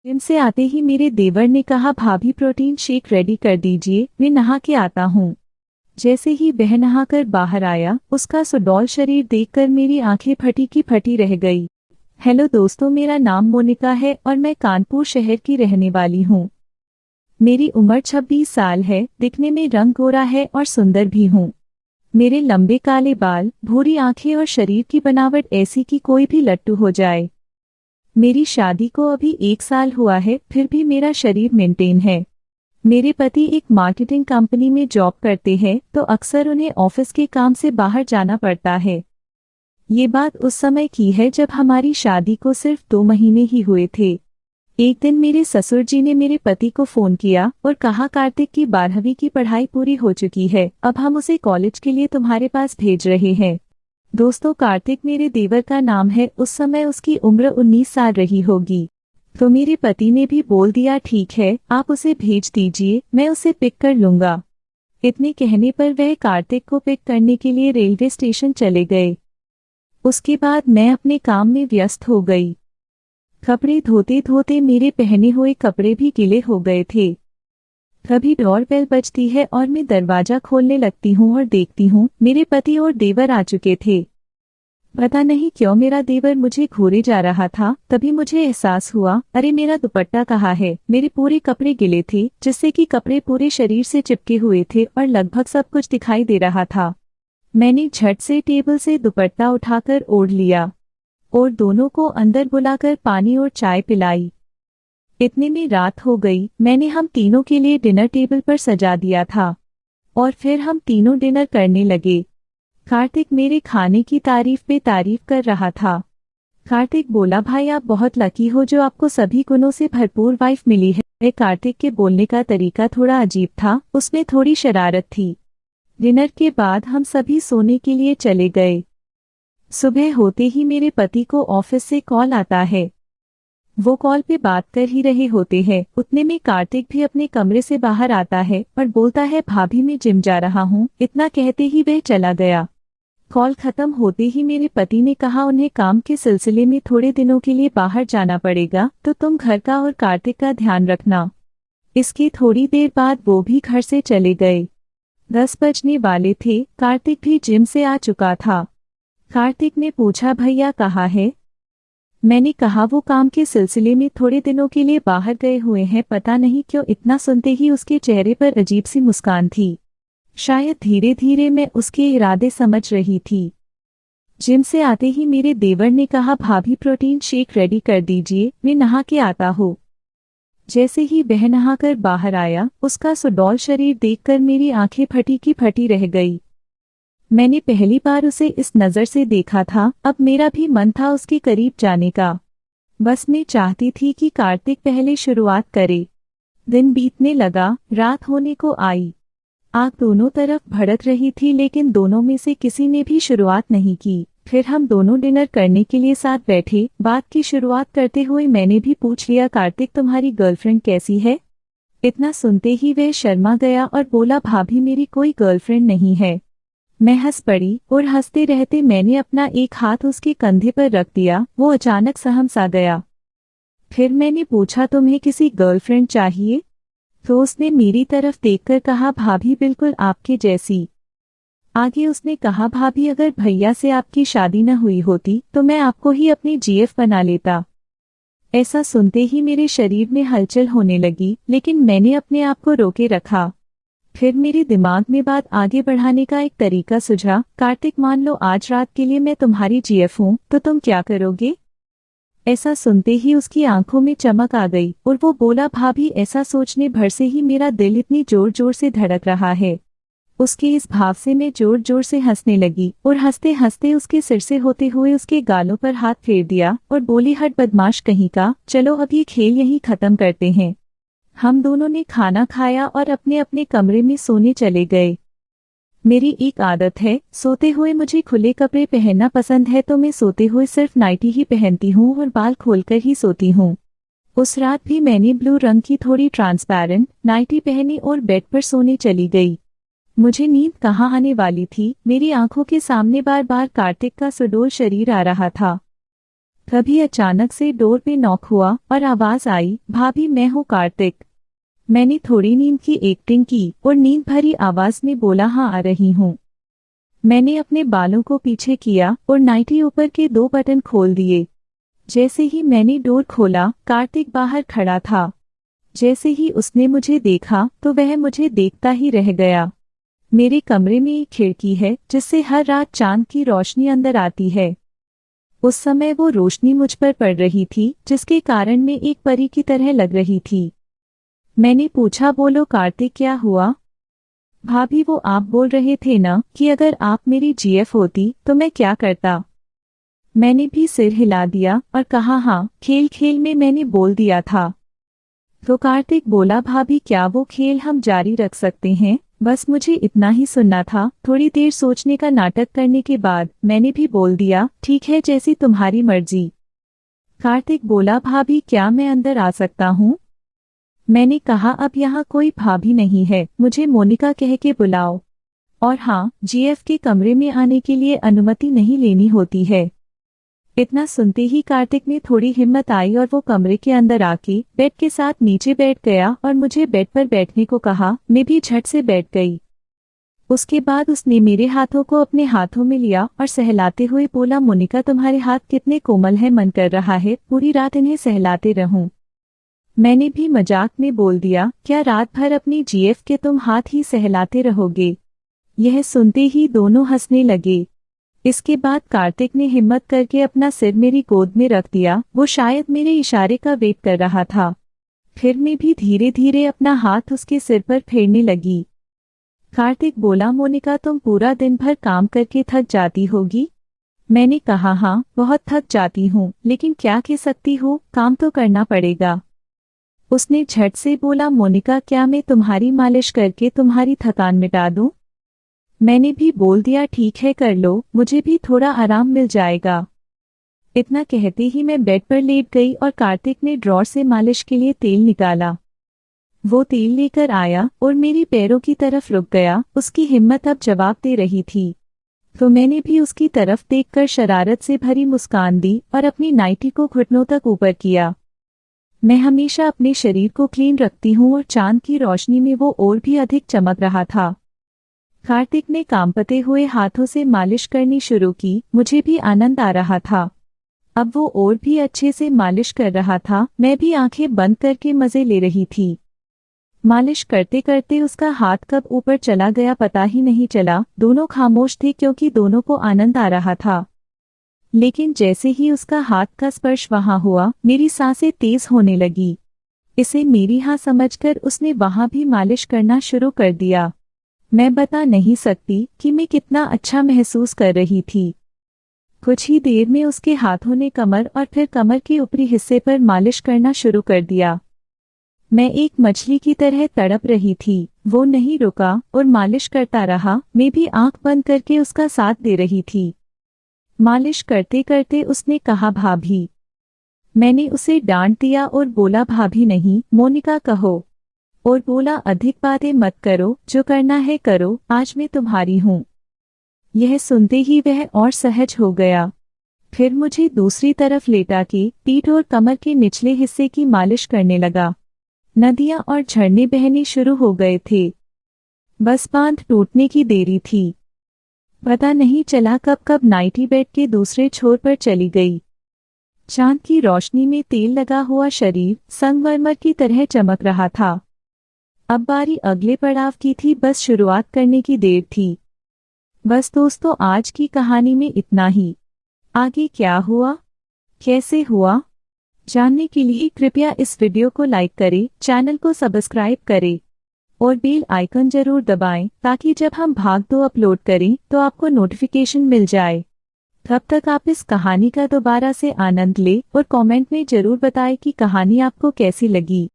Gym से आते ही मेरे देवर ने कहा, भाभी प्रोटीन शेक रेडी कर दीजिए, मैं नहा के आता हूँ। जैसे ही वह नहाकर बाहर आया, उसका सुडौल शरीर देखकर मेरी आंखें फटी की फटी रह गई। हेलो दोस्तों, मेरा नाम मोनिका है और मैं कानपुर शहर की रहने वाली हूँ। मेरी उम्र 26 साल है, दिखने में रंग गोरा है और सुंदर भी हूँ। मेरे लंबे काले बाल, भूरी आंखें और शरीर की बनावट ऐसी कि कोई भी लट्टू हो जाए। मेरी शादी को अभी 1 साल हुआ है, फिर भी मेरा शरीर मेंटेन है। मेरे पति एक मार्केटिंग कंपनी में जॉब करते हैं, तो अक्सर उन्हें ऑफिस के काम से बाहर जाना पड़ता है। ये बात उस समय की है जब हमारी शादी को सिर्फ 2 महीने ही हुए थे। एक दिन मेरे ससुर जी ने मेरे पति को फोन किया और कहा, कार्तिक की 12वीं की पढ़ाई पूरी हो चुकी है, अब हम उसे कॉलेज के लिए तुम्हारे पास भेज रहे हैं। दोस्तों, कार्तिक मेरे देवर का नाम है। उस समय उसकी उम्र 19 साल रही होगी। तो मेरे पति ने भी बोल दिया, ठीक है, आप उसे भेज दीजिए, मैं उसे पिक कर लूंगा। इतने कहने पर वह कार्तिक को पिक करने के लिए रेलवे स्टेशन चले गए। उसके बाद मैं अपने काम में व्यस्त हो गई। कपड़े धोते धोते मेरे पहने हुए कपड़े भी गीले हो गए थे। तभी डोरबेल बजती है और मैं दरवाजा खोलने लगती हूँ और देखती हूँ मेरे पति और देवर आ चुके थे। पता नहीं क्यों मेरा देवर मुझे घूरे जा रहा था। तभी मुझे एहसास हुआ, अरे मेरा दुपट्टा कहाँ है। मेरे पूरे कपड़े गिले थे, जिससे कि कपड़े पूरे शरीर से चिपके हुए थे और लगभग सब कुछ दिखाई दे रहा था। मैंने झट से टेबल से दुपट्टा उठाकर ओढ़ लिया और दोनों को अंदर बुलाकर पानी और चाय पिलाई। इतने में रात हो गई। मैंने हम तीनों के लिए डिनर टेबल पर सजा दिया था और फिर हम तीनों डिनर करने लगे। कार्तिक मेरे खाने की तारीफ पे तारीफ कर रहा था। कार्तिक बोला, भाई आप बहुत लकी हो जो आपको सभी गुणों से भरपूर वाइफ मिली है। कार्तिक के बोलने का तरीका थोड़ा अजीब था, उसमें थोड़ी शरारत थी। डिनर के बाद हम सभी सोने के लिए चले गए। सुबह होते ही मेरे पति को ऑफिस से कॉल आता है। वो कॉल पे बात कर ही रहे होते हैं। उतने में कार्तिक भी अपने कमरे से बाहर आता है और बोलता है, भाभी मैं जिम जा रहा हूँ। इतना कहते ही वह चला गया। कॉल खत्म होते ही मेरे पति ने कहा, उन्हें काम के सिलसिले में थोड़े दिनों के लिए बाहर जाना पड़ेगा, तो तुम घर का और कार्तिक का ध्यान रखना। इसके थोड़ी देर बाद वो भी घर से चले गए। 10 बजने वाले थे। कार्तिक भी जिम से आ चुका था। कार्तिक ने पूछा, भैया कहाँ है? मैंने कहा, वो काम के सिलसिले में थोड़े दिनों के लिए बाहर गए हुए हैं। पता नहीं क्यों इतना सुनते ही उसके चेहरे पर अजीब सी मुस्कान थी। शायद धीरे धीरे मैं उसके इरादे समझ रही थी। जिम से आते ही मेरे देवर ने कहा, भाभी प्रोटीन शेक रेडी कर दीजिए, मैं नहा के आता हूँ। जैसे ही वह नहाकर बाहर आया, उसका सुडौल शरीर देखकर मेरी आंखें फटी की फटी रह गई। मैंने पहली बार उसे इस नज़र से देखा था। अब मेरा भी मन था उसके करीब जाने का। बस मैं चाहती थी कि कार्तिक पहले शुरुआत करे। दिन बीतने लगा, रात होने को आई। आग दोनों तरफ भड़क रही थी, लेकिन दोनों में से किसी ने भी शुरुआत नहीं की। फिर हम दोनों डिनर करने के लिए साथ बैठे। बात की शुरुआत करते हुए मैंने भी पूछ लिया, कार्तिक तुम्हारी गर्लफ्रेंड कैसी है? इतना सुनते ही वह शर्मा गया और बोला, भाभी मेरी कोई गर्लफ्रेंड नहीं है। मैं हंस पड़ी और हंसते रहते मैंने अपना एक हाथ उसके कंधे पर रख दिया। वो अचानक सहम सा गया। फिर मैंने पूछा, तुम्हें किसी गर्लफ्रेंड चाहिए? तो उसने मेरी तरफ देखकर कहा, भाभी बिल्कुल आपके जैसी। आगे उसने कहा, भाभी अगर भैया से आपकी शादी न हुई होती तो मैं आपको ही अपनी जीएफ बना लेता। ऐसा सुनते ही मेरे शरीर में हलचल होने लगी, लेकिन मैंने अपने आप को रोके रखा। फिर मेरे दिमाग में बात आगे बढ़ाने का एक तरीका सूझा। कार्तिक मान लो आज रात के लिए मैं तुम्हारी जीएफ हूँ, तो तुम क्या करोगे? ऐसा सुनते ही उसकी आंखों में चमक आ गई और वो बोला, भाभी ऐसा सोचने भर से ही मेरा दिल इतनी जोर जोर से धड़क रहा है। उसके इस भाव से मैं जोर जोर से हंसने लगी और हंसते हंसते उसके सिर से होते हुए उसके गालों पर हाथ फेर दिया और बोली, हट बदमाश कहीं का, चलो अब ये खेल यहीं खत्म करते हैं। हम दोनों ने खाना खाया और अपने अपने कमरे में सोने चले गए। मेरी एक आदत है, सोते हुए मुझे खुले कपड़े पहनना पसंद है, तो मैं सोते हुए सिर्फ नाइटी ही पहनती हूँ और बाल खोलकर ही सोती हूँ। उस रात भी मैंने ब्लू रंग की थोड़ी ट्रांसपेरेंट नाइटी पहनी और बेड पर सोने चली गई। मुझे नींद कहाँ आने वाली थी। मेरी आंखों के सामने बार बार कार्तिक का सुडौल शरीर आ रहा था। तभी अचानक से डोर पे नॉक हुआ और आवाज आई, भाभी मैं हूँ कार्तिक। मैंने थोड़ी नींद की एक्टिंग की और नींद भरी आवाज में बोला, हाँ आ रही हूँ। मैंने अपने बालों को पीछे किया और नाइटी ऊपर के 2 बटन खोल दिए। जैसे ही मैंने डोर खोला, कार्तिक बाहर खड़ा था। जैसे ही उसने मुझे देखा तो वह मुझे देखता ही रह गया। मेरे कमरे में एक खिड़की है जिससे हर रात चांद की रोशनी अंदर आती है। उस समय वो रोशनी मुझ पर पड़ रही थी, जिसके कारण मैं एक परी की तरह लग रही थी। मैंने पूछा, बोलो कार्तिक क्या हुआ? भाभी वो आप बोल रहे थे ना कि अगर आप मेरी जीएफ होती तो मैं क्या करता? मैंने भी सिर हिला दिया और कहा, हाँ खेल खेल में मैंने बोल दिया था। तो कार्तिक बोला, भाभी क्या वो खेल हम जारी रख सकते हैं? बस मुझे इतना ही सुनना था। थोड़ी देर सोचने का नाटक करने के बाद मैंने भी बोल दिया, ठीक है जैसी तुम्हारी मर्जी। कार्तिक बोला, भाभी क्या मैं अंदर आ सकता हूँ? मैंने कहा, अब यहाँ कोई भाभी नहीं है, मुझे मोनिका कह के बुलाओ। और हाँ, जीएफ के कमरे में आने के लिए अनुमति नहीं लेनी होती है। इतना सुनते ही कार्तिक में थोड़ी हिम्मत आई और वो कमरे के अंदर आके बेड के साथ नीचे बैठ गया और मुझे बेड पर बैठने को कहा। मैं भी झट से बैठ गई। उसके बाद उसने मेरे हाथों को अपने हाथों में लिया और सहलाते हुए बोला, मोनिका तुम्हारे हाथ कितने कोमल है, मन कर रहा है पूरी रात इन्हें सहलाते रहूं। मैंने भी मजाक में बोल दिया, क्या रात भर अपनी जीएफ के तुम हाथ ही सहलाते रहोगे? यह सुनते ही दोनों हंसने लगे। इसके बाद कार्तिक ने हिम्मत करके अपना सिर मेरी गोद में रख दिया। वो शायद मेरे इशारे का वेट कर रहा था। फिर मैं भी धीरे धीरे अपना हाथ उसके सिर पर फेरने लगी। कार्तिक बोला, मोनिका तुम पूरा दिन भर काम करके थक जाती होगी? मैंने कहा, हाँ बहुत थक जाती हूँ, लेकिन क्या कह सकती हूँ, काम तो करना पड़ेगा। उसने झट से बोला, मोनिका क्या मैं तुम्हारी मालिश करके तुम्हारी थकान मिटा दूं? मैंने भी बोल दिया, ठीक है कर लो, मुझे भी थोड़ा आराम मिल जाएगा। इतना कहते ही मैं बेड पर लेट गई और कार्तिक ने ड्रॉर से मालिश के लिए तेल निकाला। वो तेल लेकर आया और मेरी पैरों की तरफ रुक गया। उसकी हिम्मत अब जवाब दे रही थी, तो मैंने भी उसकी तरफ देखकर शरारत से भरी मुस्कान दी और अपनी नाइटी को घुटनों तक ऊपर किया। मैं हमेशा अपने शरीर को क्लीन रखती हूँ और चांद की रोशनी में वो और भी अधिक चमक रहा था। कार्तिक ने कांपते हुए हाथों से मालिश करनी शुरू की। मुझे भी आनंद आ रहा था। अब वो और भी अच्छे से मालिश कर रहा था। मैं भी आंखें बंद करके मजे ले रही थी। मालिश करते करते उसका हाथ कब ऊपर चला गया पता ही नहीं चला। दोनों खामोश थे क्योंकि दोनों को आनंद आ रहा था। लेकिन जैसे ही उसका हाथ का स्पर्श वहां हुआ, मेरी सांसें तेज होने लगी। इसे मेरी हाँ समझकर उसने वहां भी मालिश करना शुरू कर दिया। मैं बता नहीं सकती कि मैं कितना अच्छा महसूस कर रही थी। कुछ ही देर में उसके हाथों ने कमर और फिर कमर के ऊपरी हिस्से पर मालिश करना शुरू कर दिया। मैं एक मछली की तरह तड़प रही थी। वो नहीं रुका और मालिश करता रहा। मैं भी आंख बंद करके उसका साथ दे रही थी। मालिश करते करते उसने कहा, भाभी। मैंने उसे डांट दिया और बोला, भाभी नहीं मोनिका कहो। और बोला, अधिक बातें मत करो, जो करना है करो, आज मैं तुम्हारी हूँ। यह सुनते ही वह और सहज हो गया। फिर मुझे दूसरी तरफ लेटा के पीठ और कमर के निचले हिस्से की मालिश करने लगा। नदियां और झरने बहने शुरू हो गए थे। बस बांध टूटने की देरी थी। पता नहीं चला कब कब नाइटी बेड के दूसरे छोर पर चली गई। चांद की रोशनी में तेल लगा हुआ शरीर संगमरमर की तरह चमक रहा था। अब बारी अगले पड़ाव की थी। बस शुरुआत करने की देर थी। बस दोस्तों, आज की कहानी में इतना ही। आगे क्या हुआ, कैसे हुआ, जानने के लिए कृपया इस वीडियो को लाइक करें, चैनल को सब्सक्राइब करें और बेल आइकन जरूर दबाएं ताकि जब हम भाग 2 अपलोड करें तो आपको नोटिफिकेशन मिल जाए। तब तक आप इस कहानी का दोबारा से आनंद लें और कमेंट में जरूर बताएं कि कहानी आपको कैसी लगी।